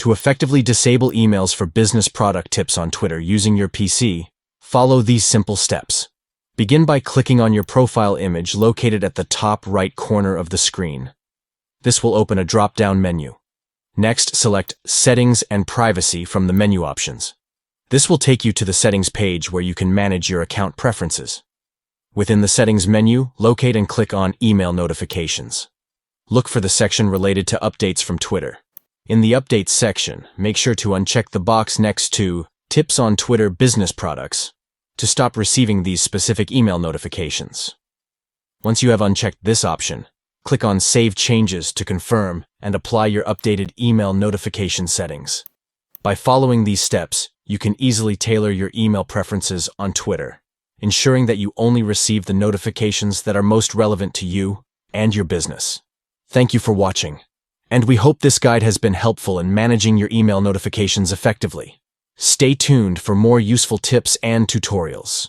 To effectively disable emails for business product tips on Twitter using your PC, follow these simple steps. Begin by clicking on your profile image located at the top right corner of the screen. This will open a drop-down menu. Next, select Settings and Privacy from the menu options. This will take you to the settings page where you can manage your account preferences. Within the settings menu, locate and click on Email Notifications. Look for the section related to updates from Twitter. In the Updates section, make sure to uncheck the box next to Tips on Twitter Business Products to stop receiving these specific email notifications. Once you have unchecked this option, click on Save Changes to confirm and apply your updated email notification settings. By following these steps, you can easily tailor your email preferences on Twitter, ensuring that you only receive the notifications that are most relevant to you and your business. Thank you for watching, and we hope this guide has been helpful in managing your email notifications effectively. Stay tuned for more useful tips and tutorials.